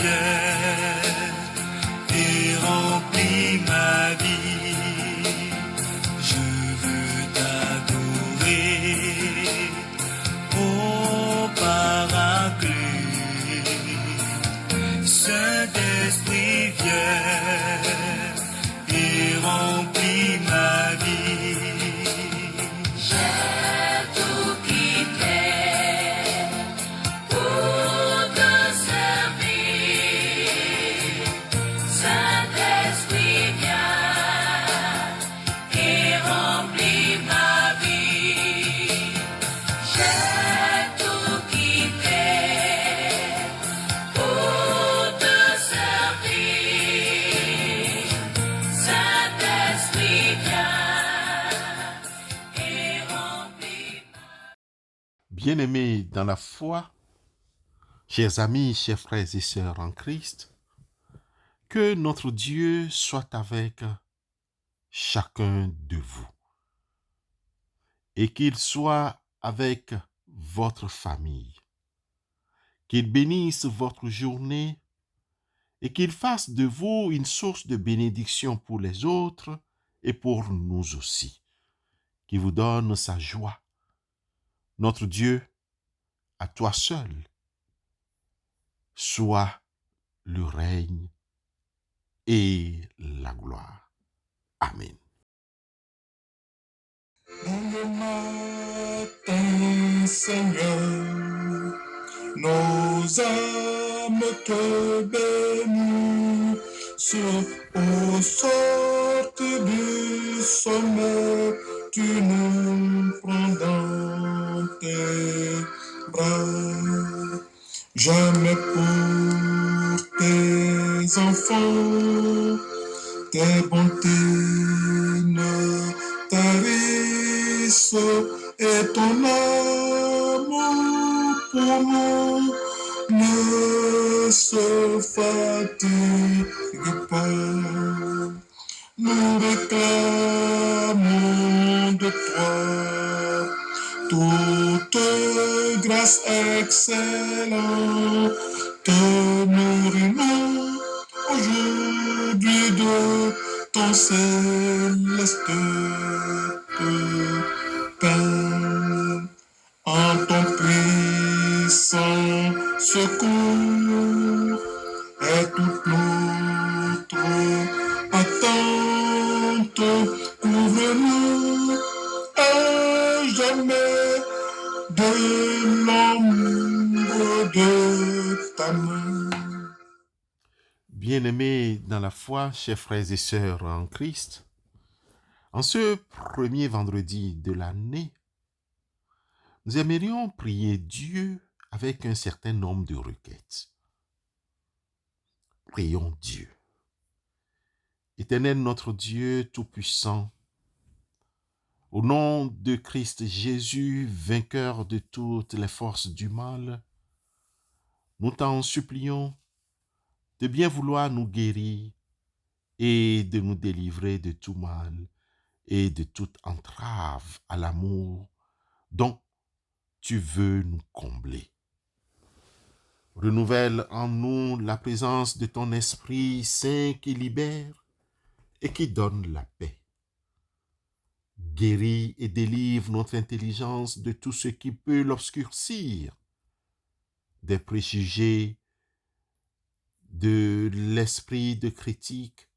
lumière et remplis ma vie. Je veux t'adorer, ô Paraclet. Saint-Esprit, viens et remplis ma vie. Bien-aimés dans la foi, chers amis, chers frères et sœurs en Christ, que notre Dieu soit avec chacun de vous et qu'il soit avec votre famille, qu'il bénisse votre journée et qu'il fasse de vous une source de bénédiction pour les autres et pour nous aussi, qu'il vous donne sa joie. Notre Dieu, à toi seul, soit le règne et la gloire. Amen. Dans le matin, Seigneur, nos âmes te bénissent. Au sorte du sommeil, tu nous prends dans tes bras. Jamais pour tes enfants, tes bontés ne tarissent et ton amour pour nous ne se fatigue pas. Nous réclamons de toi toute grâce excellente. Nourris-nous aujourd'hui de ton céleste pain. En ton puissant secours et toute notre attente, couvre-nous à jamais de l'ombre de ta main. Bien-aimés dans la foi, chers frères et sœurs en Christ, en ce premier vendredi de l'année, nous aimerions prier Dieu avec un certain nombre de requêtes. Prions Dieu. Éternel notre Dieu Tout-Puissant, au nom de Christ Jésus, vainqueur de toutes les forces du mal, nous t'en supplions de bien vouloir nous guérir et de nous délivrer de tout mal et de toute entrave à l'amour dont tu veux nous combler. Renouvelle en nous la présence de ton Esprit Saint qui libère et qui donne la paix. Guéris et délivre notre intelligence de tout ce qui peut l'obscurcir, des préjugés, de l'esprit de critique,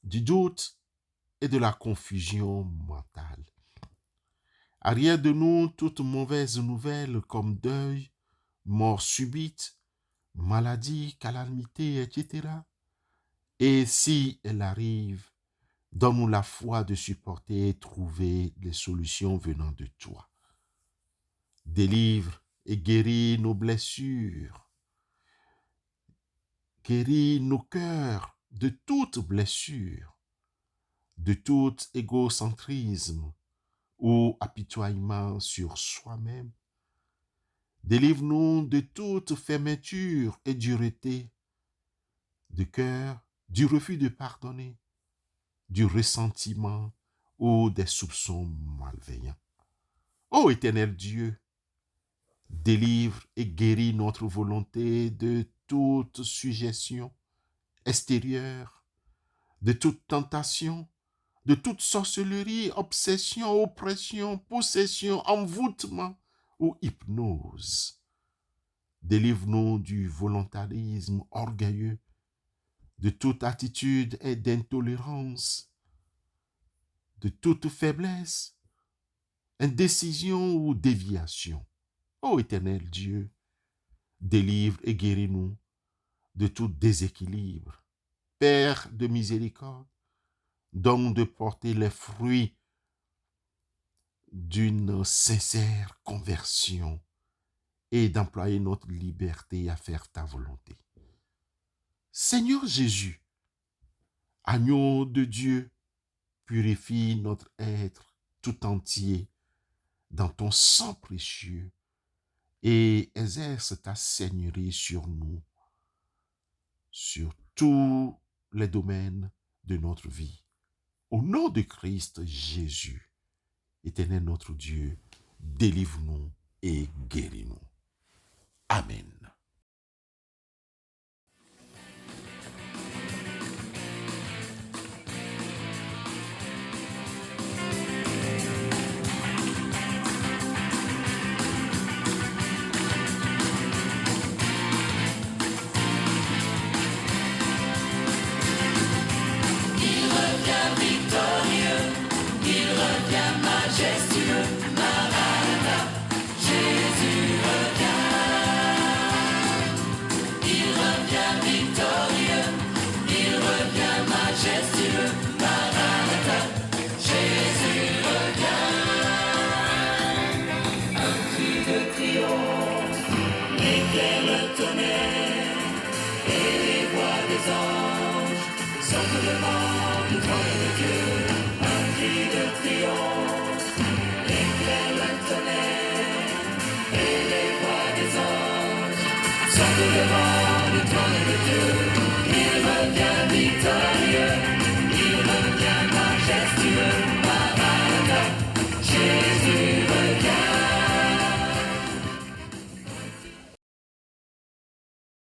du doute et de la confusion mentale. Arrière de nous toute mauvaise nouvelle comme deuil, mort subite, maladie, calamité, etc. Et si elle arrive, donne-nous la foi de supporter et trouver les solutions venant de toi. Délivre et guéris nos blessures. Guéris nos cœurs de toute blessure, de tout égocentrisme ou apitoiement sur soi-même. Délivre-nous de toute fermeture et dureté de cœur, du refus de pardonner, du ressentiment ou des soupçons malveillants. Ô Éternel Dieu, délivre et guéris notre volonté de toute suggestion extérieure, de toute tentation, de toute sorcellerie, obsession, oppression, possession, envoûtement ou hypnose. Délivre-nous du volontarisme orgueilleux, de toute attitude et d'intolérance, de toute faiblesse, indécision ou déviation. Ô Éternel Dieu, délivre et guéris-nous de tout déséquilibre. Père de miséricorde, donne de porter les fruits d'une sincère conversion et d'employer notre liberté à faire ta volonté. Seigneur Jésus, agneau de Dieu, purifie notre être tout entier dans ton sang précieux et exerce ta seigneurie sur nous, sur tous les domaines de notre vie. Au nom de Christ Jésus, Éternel notre Dieu, délivre-nous et guéris-nous. Amen.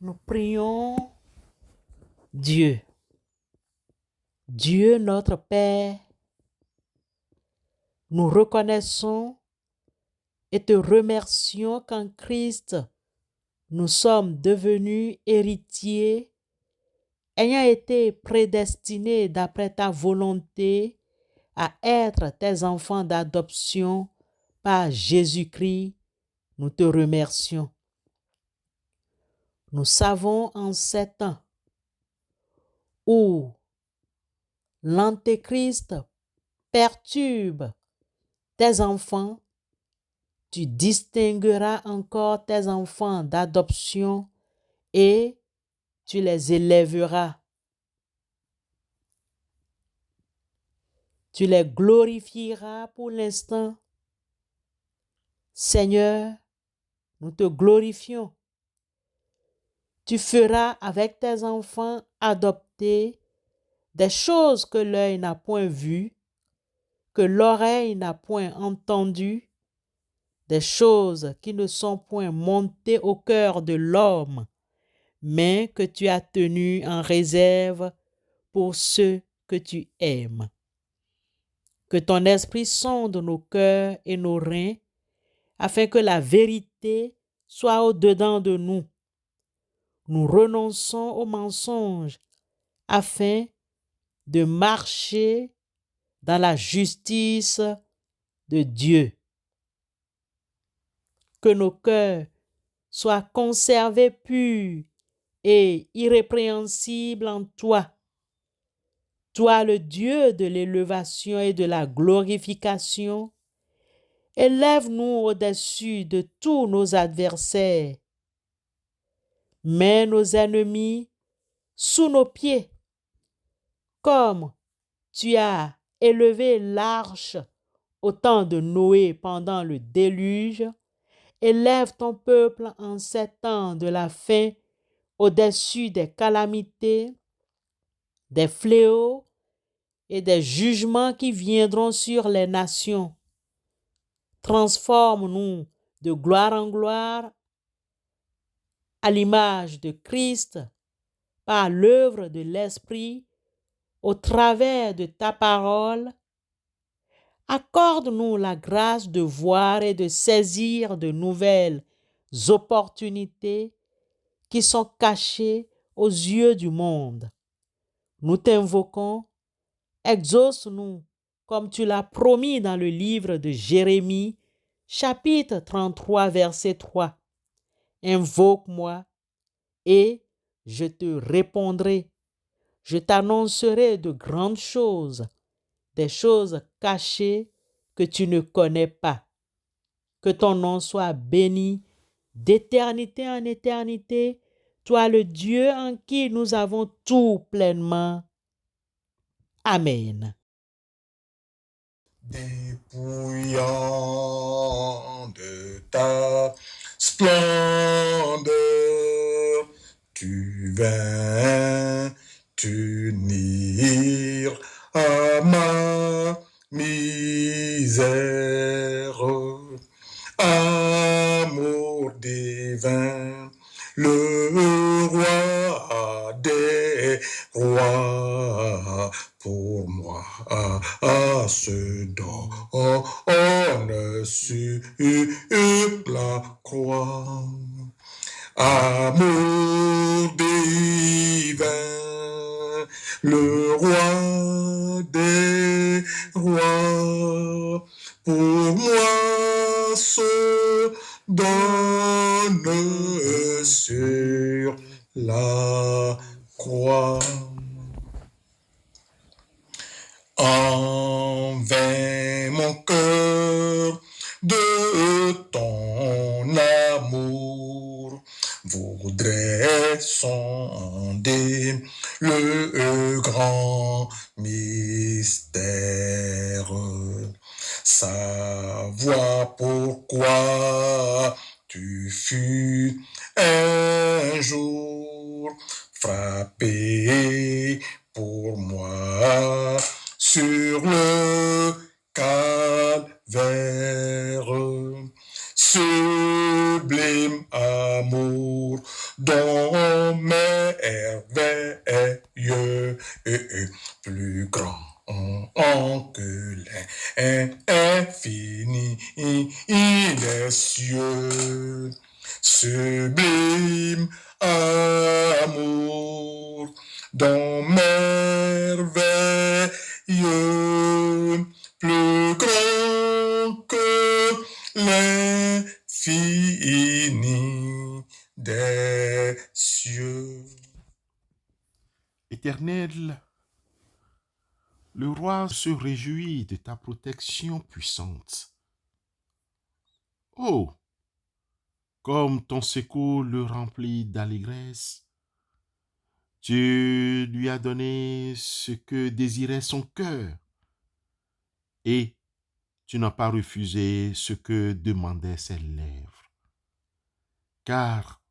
Nous prions Dieu. Dieu notre Père, nous reconnaissons et te remercions qu'en Christ, nous sommes devenus héritiers, ayant été prédestinés d'après ta volonté à être tes enfants d'adoption par Jésus-Christ. Nous te remercions. Nous savons en ces temps où l'Antéchrist perturbe tes enfants, tu distingueras encore tes enfants d'adoption et tu les élèveras. Tu les glorifieras pour l'instant. Seigneur, nous te glorifions. Tu feras avec tes enfants adoptés des choses que l'œil n'a point vues, que l'oreille n'a point entendues, des choses qui ne sont point montées au cœur de l'homme, mais que tu as tenues en réserve pour ceux que tu aimes. Que ton esprit sonde nos cœurs et nos reins, afin que la vérité soit au-dedans de nous. Nous renonçons au mensonge afin de marcher dans la justice de Dieu. Que nos cœurs soient conservés purs et irrépréhensibles en toi. Toi, le Dieu de l'élévation et de la glorification, élève-nous au-dessus de tous nos adversaires. Mets nos ennemis sous nos pieds, comme tu as élevé l'arche au temps de Noé pendant le déluge. Élève ton peuple en ces temps de la fin au-dessus des calamités, des fléaux et des jugements qui viendront sur les nations. Transforme-nous de gloire en gloire à l'image de Christ, par l'œuvre de l'Esprit, au travers de ta parole. Accorde-nous la grâce de voir et de saisir de nouvelles opportunités qui sont cachées aux yeux du monde. Nous t'invoquons, exauce-nous comme tu l'as promis dans le livre de Jérémie, chapitre 33, verset 3. Invoque-moi et je te répondrai. Je t'annoncerai de grandes choses, des choses cachées que tu ne connais pas. Que ton nom soit béni d'éternité en éternité, toi le Dieu en qui nous avons tout pleinement. Amen. Dépouillant de ta splendeur, tu vins t'unir à ma misère. Amour divin, le roi des rois, pour moi se donne sur la croix. Amour divin, le roi des rois, pour moi se donne sur la croix. En vain mon cœur de ton amour voudrait sonder le grand mystère, savoir pourquoi tu fus un jour frappé pour moi sur le calvaire. Sublime amour dont merveilleux plus grand que l'infini des cieux. Sublime amour dont merveilleux plus grand que l'infini des cieux. Éternel, le roi se réjouit de ta protection puissante. Oh, comme ton secours le remplit d'allégresse, tu lui as donné ce que désirait son cœur, et tu n'as pas refusé ce que demandaient ses lèvres. Car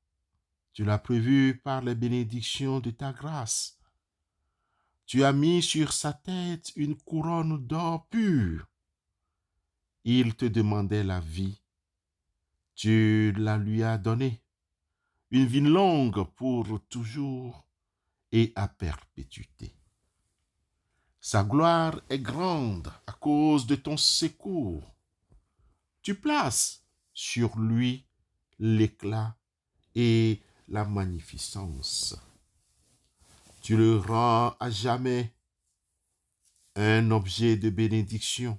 tu l'as prévu par les bénédictions de ta grâce. Tu as mis sur sa tête une couronne d'or pur. Il te demandait la vie. Tu la lui as donnée. Une vie longue pour toujours et à perpétuité. Sa gloire est grande à cause de ton secours. Tu places sur lui l'éclat et la magnificence. Tu le rends à jamais un objet de bénédiction.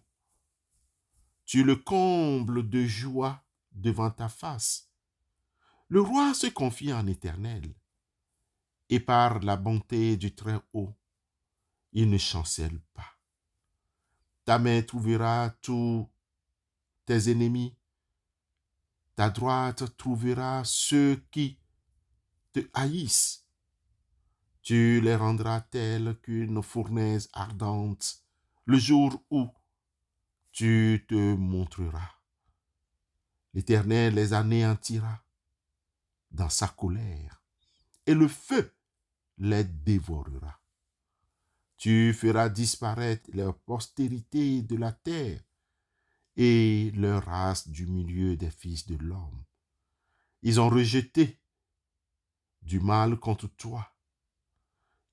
Tu le combles de joie devant ta face. Le roi se confie en l'Éternel, et par la bonté du Très-Haut, il ne chancelle pas. Ta main trouvera tous tes ennemis, ta droite trouvera ceux qui te haïssent. Tu les rendras tels qu'une fournaise ardente le jour où tu te montreras. L'Éternel les anéantira dans sa colère, et le feu les dévorera. Tu feras disparaître leur postérité de la terre et leur race du milieu des fils de l'homme. Ils ont rejeté du mal contre toi.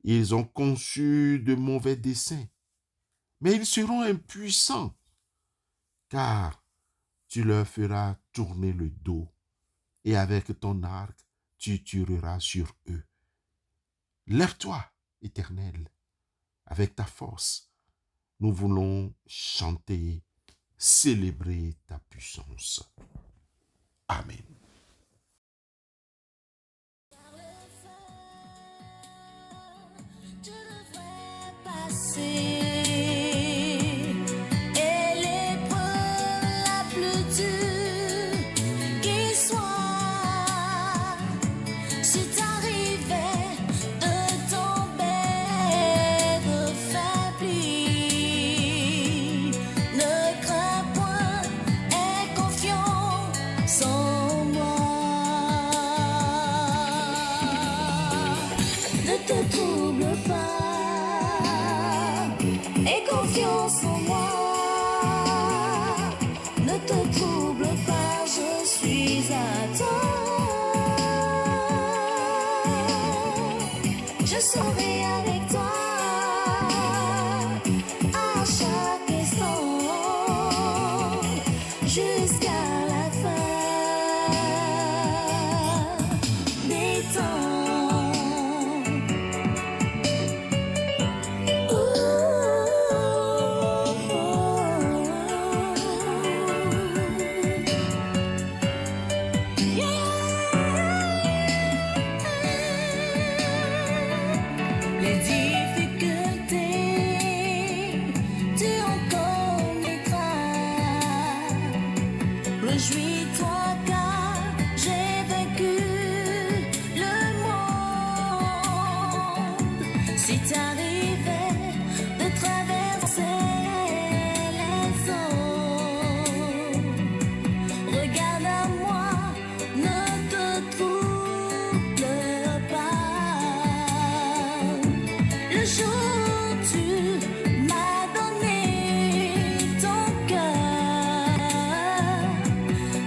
Ils ont conçu de mauvais desseins, mais ils seront impuissants, car tu leur feras tourner le dos, et avec ton arc, tu tireras sur eux. Lève-toi, Éternel, avec ta force. Nous voulons chanter, célébrer ta puissance. Amen. Je devrais passer et l'épreuve la plus dure qui soit, si t'arrivais de tomber, de faiblir, ne crains point, aie confiance en moi. Ne te trouble pas, aie confiance en moi. Ne te trouble pas, je suis à toi. Je serai avec toi à chaque instant jusqu'à la fin des temps. Les difficultés, tu en connaîtras. Réjouis-toi car j'ai vaincu le monde. Si t'arrivais de traverser les eaux, regarde à moi, ne te trouble pas. Le jour où tu m'as donné ton cœur,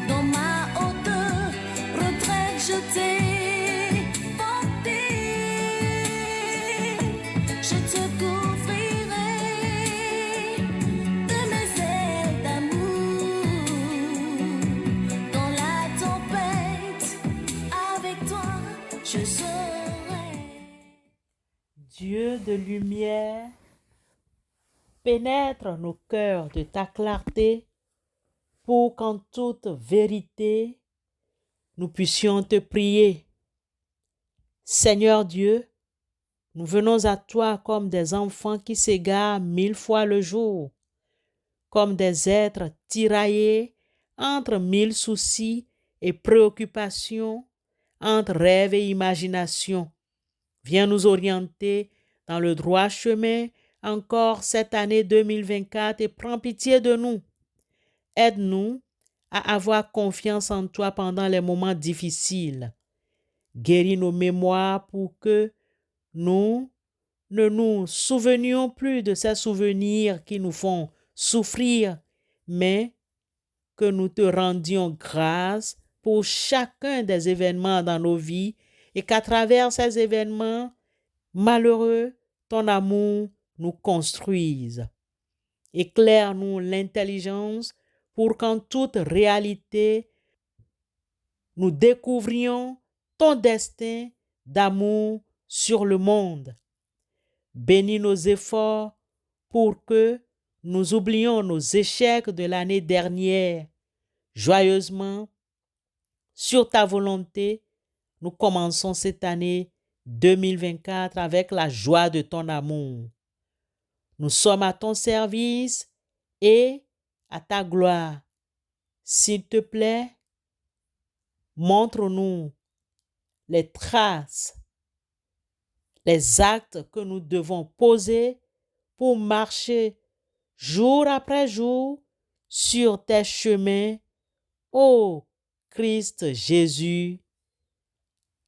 dans ma haute retraite je t'ai porté. Je te couvrirai de mes ailes d'amour. Dans la tempête, avec toi, je serai. Dieu de lumière, pénètre nos cœurs de ta clarté pour qu'en toute vérité, nous puissions te prier. Seigneur Dieu, nous venons à toi comme des enfants qui s'égarent 1000 fois le jour, comme des êtres tiraillés entre 1000 soucis et préoccupations, entre rêve et imagination. Viens nous orienter dans le droit chemin encore cette année 2024 et prends pitié de nous. Aide-nous à avoir confiance en toi pendant les moments difficiles. Guéris nos mémoires pour que nous ne nous souvenions plus de ces souvenirs qui nous font souffrir, mais que nous te rendions grâce pour chacun des événements dans nos vies et qu'à travers ces événements malheureux, ton amour nous construise. Éclaire-nous l'intelligence pour qu'en toute réalité, nous découvrions ton destin d'amour sur le monde. Bénis nos efforts pour que nous oublions nos échecs de l'année dernière. Joyeusement, sur ta volonté, nous commençons cette année 2024 avec la joie de ton amour. Nous sommes à ton service et à ta gloire. S'il te plaît, montre-nous les traces, les actes que nous devons poser pour marcher jour après jour sur tes chemins, ô Christ Jésus.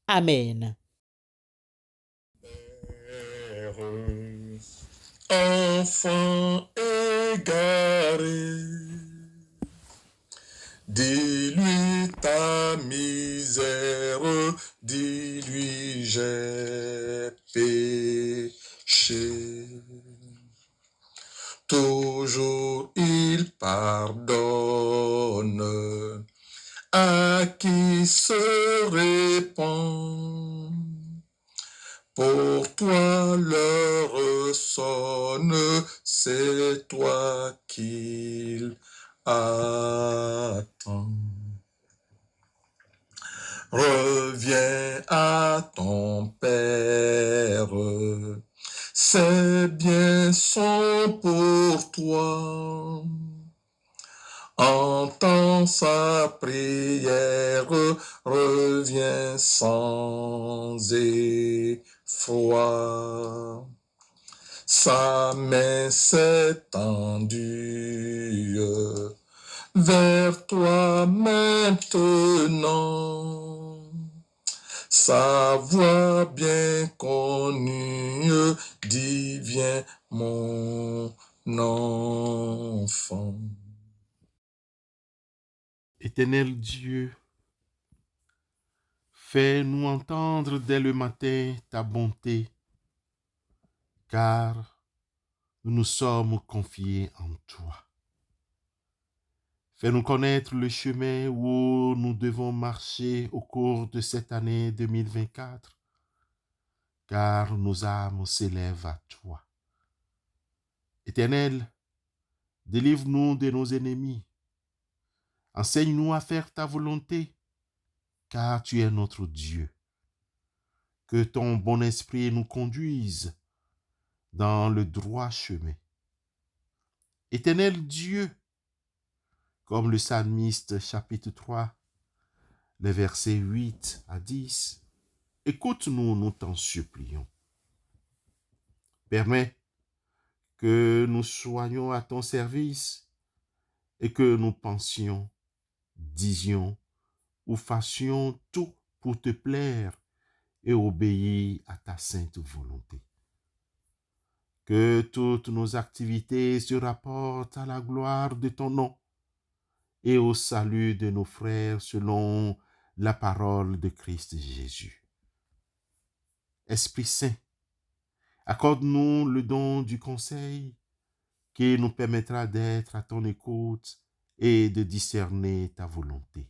Amen. Enfant égaré, dis-lui ta misère, dis-lui qui se répand. Pour toi l'heure sonne, c'est toi qu'il attend. Reviens à ton Père, ses biens sont pour toi. Entends sa prière, reviens sans effroi. Sa main s'est tendue vers toi maintenant. Sa voix bien connue dit, viens mon enfant. Éternel Dieu, fais-nous entendre dès le matin ta bonté, car nous nous sommes confiés en toi. Fais-nous connaître le chemin où nous devons marcher au cours de cette année 2024, car nos âmes s'élèvent à toi. Éternel, délivre-nous de nos ennemis. Enseigne-nous à faire ta volonté, car tu es notre Dieu. Que ton bon esprit nous conduise dans le droit chemin. Éternel Dieu, comme le psalmiste chapitre 3, les versets 8 à 10, écoute-nous, nous t'en supplions. Permets que nous soyons à ton service et que nous pensions, disions ou fassions tout pour te plaire et obéir à ta sainte volonté. Que toutes nos activités se rapportent à la gloire de ton nom et au salut de nos frères selon la parole de Christ Jésus. Esprit Saint, accorde-nous le don du conseil qui nous permettra d'être à ton écoute et de discerner ta volonté.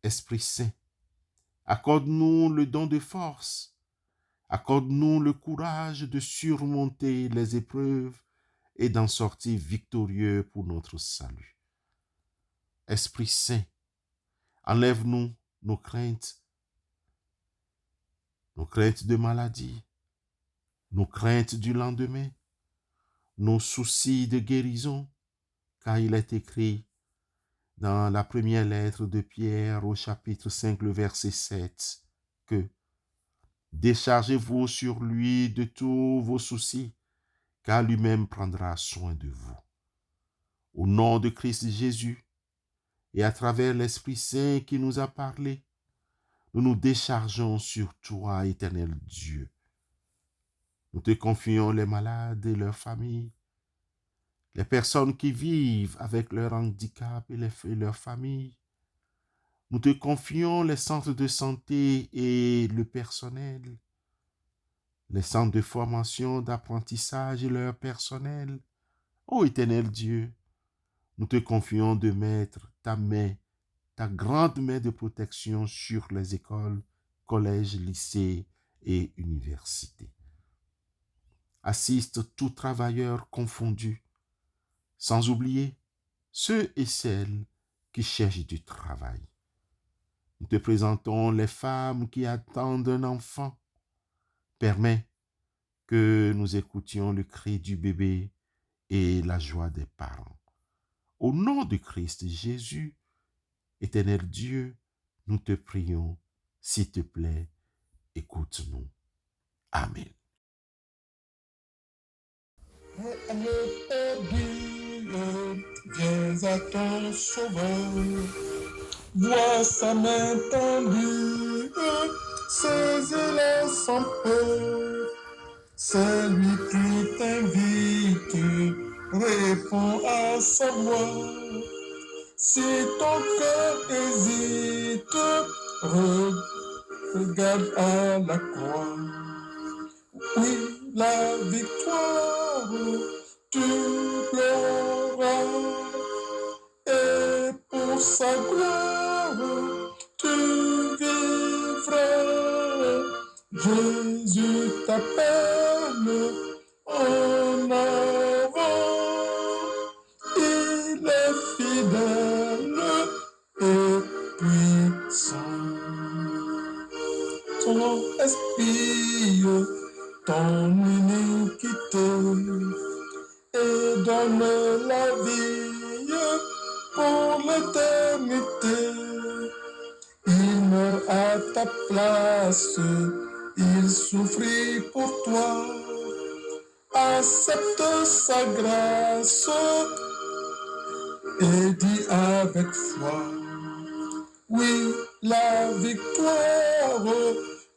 Esprit Saint, accorde-nous le don de force, accorde-nous le courage de surmonter les épreuves et d'en sortir victorieux pour notre salut. Esprit Saint, enlève-nous nos craintes de maladie, nos craintes du lendemain, nos soucis de guérison, car il est écrit dans la première lettre de Pierre au chapitre 5, le verset 7, que « Déchargez-vous sur lui de tous vos soucis, car lui-même prendra soin de vous. » Au nom de Christ Jésus, et à travers l'Esprit Saint qui nous a parlé, nous nous déchargeons sur toi, éternel Dieu. Nous te confions les malades et leurs familles, les personnes qui vivent avec leur handicap et leurs familles. Nous te confions les centres de santé et le personnel, les centres de formation, d'apprentissage et leur personnel. Ô éternel Dieu, nous te confions de mettre ta main, ta grande main de protection sur les écoles, collèges, lycées et universités. Assiste tout travailleur confondu, sans oublier ceux et celles qui cherchent du travail. Nous te présentons les femmes qui attendent un enfant. Permets que nous écoutions le cri du bébé et la joie des parents. Au nom de Christ Jésus, éternel Dieu, nous te prions, s'il te plaît, écoute-nous. Amen. Viens à ton sauveur, vois sa main tendue, saisis-la sans peur. C'est lui qui t'invite, réponds à sa voix. Si ton cœur hésite, regarde à la croix. Oui, la victoire, tu l'auras, et pour sa gloire, Jésus t'appelle en avant. Il est fidèle et puissant. Son esprit ton iniquité et donne la vie pour l'éternité. Il meurt à ta place, il souffrit pour toi. Accepte sa grâce et dis avec foi, oui, la victoire,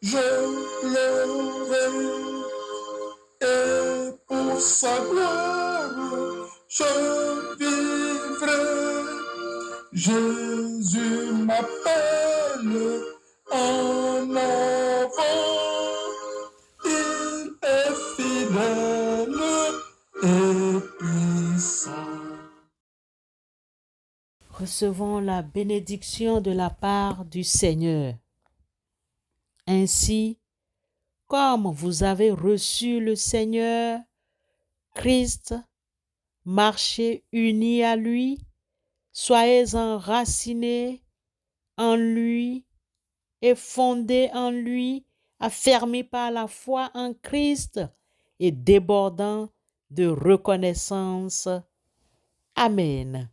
je l'aurai. Et pour sa gloire, je vivrai. Jésus m'appelle en avant. Il est fidèle et puissant. Recevons la bénédiction de la part du Seigneur. Ainsi, comme vous avez reçu le Seigneur, Christ, marchez unis à lui, soyez enracinés en lui et fondés en lui, affermis par la foi en Christ et débordant de reconnaissance. Amen.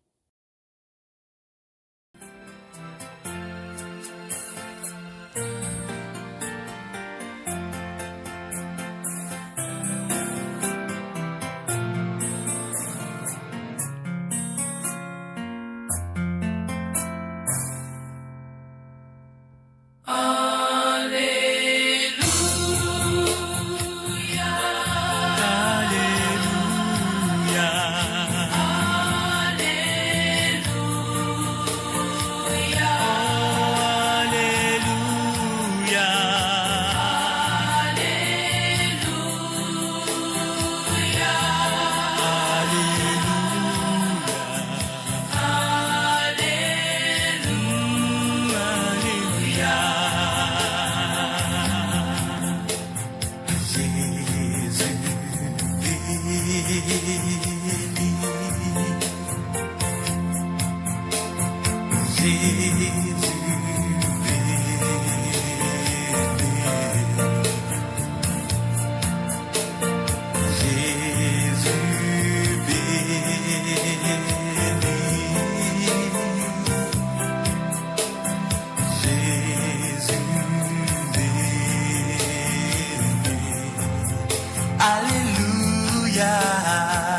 Alléluia.